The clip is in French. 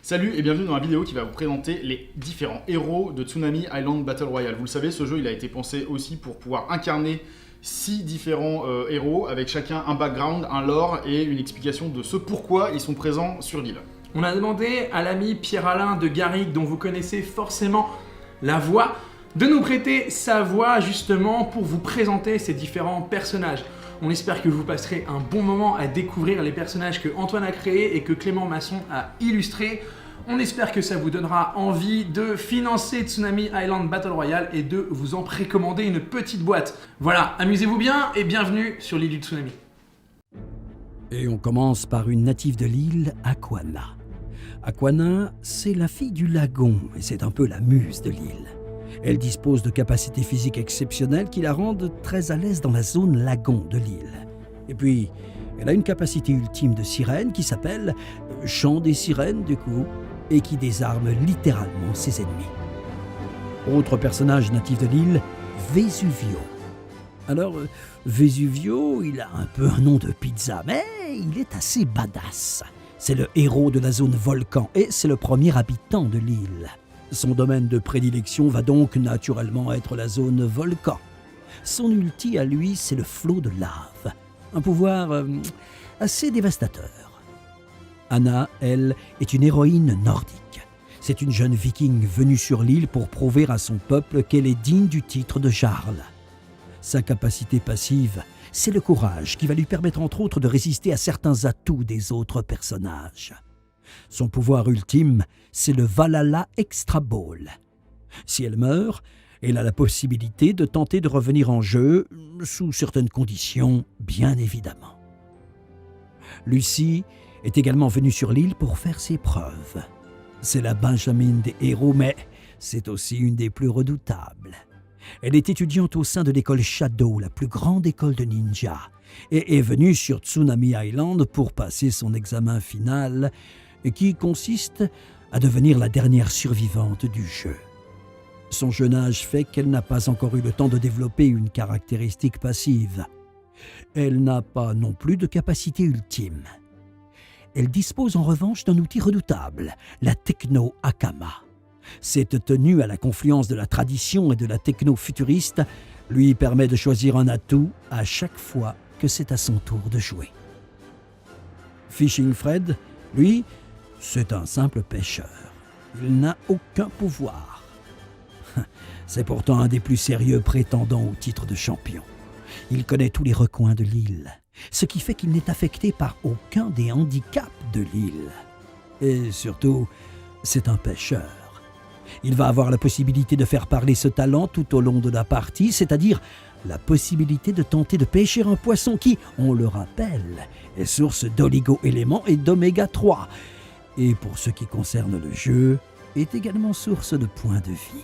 Salut et bienvenue dans la vidéo qui va vous présenter les différents héros de Tsunami Island Battle Royale. Vous le savez, ce jeu il a été pensé aussi pour pouvoir incarner 6 différents héros avec chacun un background, un lore et une explication de ce pourquoi ils sont présents sur l'île. On a demandé à l'ami Pierre-Alain de Garrigue, dont vous connaissez forcément la voix, de nous prêter sa voix justement pour vous présenter ces différents personnages. On espère que vous passerez un bon moment à découvrir les personnages que Antoine a créés et que Clément Masson a illustrés. On espère que ça vous donnera envie de financer Tsunami Island Battle Royale et de vous en précommander une petite boîte. Voilà, amusez-vous bien et bienvenue sur l'île du Tsunami. Et on commence par une native de l'île, Aquana. Aquana, c'est la fille du lagon et c'est un peu la muse de l'île. Elle dispose de capacités physiques exceptionnelles qui la rendent très à l'aise dans la zone lagon de l'île. Et puis, elle a une capacité ultime de sirène qui s'appelle Chant des sirènes du coup, et qui désarme littéralement ses ennemis. Autre personnage natif de l'île, Vesuvio. Alors, Vesuvio, il a un peu un nom de pizza, mais il est assez badass. C'est le héros de la zone volcan et c'est le premier habitant de l'île. Son domaine de prédilection va donc naturellement être la zone volcan. Son ulti à lui, c'est le flot de lave. Un pouvoir assez dévastateur. Anna, elle, est une héroïne nordique. C'est une jeune viking venue sur l'île pour prouver à son peuple qu'elle est digne du titre de Jarl. Sa capacité passive, c'est le courage qui va lui permettre entre autres de résister à certains atouts des autres personnages. Son pouvoir ultime, c'est le Valhalla Extra Ball. Si elle meurt, elle a la possibilité de tenter de revenir en jeu, sous certaines conditions, bien évidemment. Lucie est également venue sur l'île pour faire ses preuves. C'est la Benjamin des héros, mais c'est aussi une des plus redoutables. Elle est étudiante au sein de l'école Shadow, la plus grande école de ninja, et est venue sur Tsunami Island pour passer son examen final, qui consiste à devenir la dernière survivante du jeu. Son jeune âge fait qu'elle n'a pas encore eu le temps de développer une caractéristique passive. Elle n'a pas non plus de capacité ultime. Elle dispose en revanche d'un outil redoutable, la Techno Akama. Cette tenue à la confluence de la tradition et de la techno futuriste lui permet de choisir un atout à chaque fois que c'est à son tour de jouer. Fishing Fred, lui, c'est un simple pêcheur. Il n'a aucun pouvoir. C'est pourtant un des plus sérieux prétendants au titre de champion. Il connaît tous les recoins de l'île, ce qui fait qu'il n'est affecté par aucun des handicaps de l'île. Et surtout, c'est un pêcheur. Il va avoir la possibilité de faire parler ce talent tout au long de la partie, c'est-à-dire la possibilité de tenter de pêcher un poisson qui, on le rappelle, est source d'oligo-éléments et d'oméga 3. Et pour ce qui concerne le jeu, est également source de points de vie.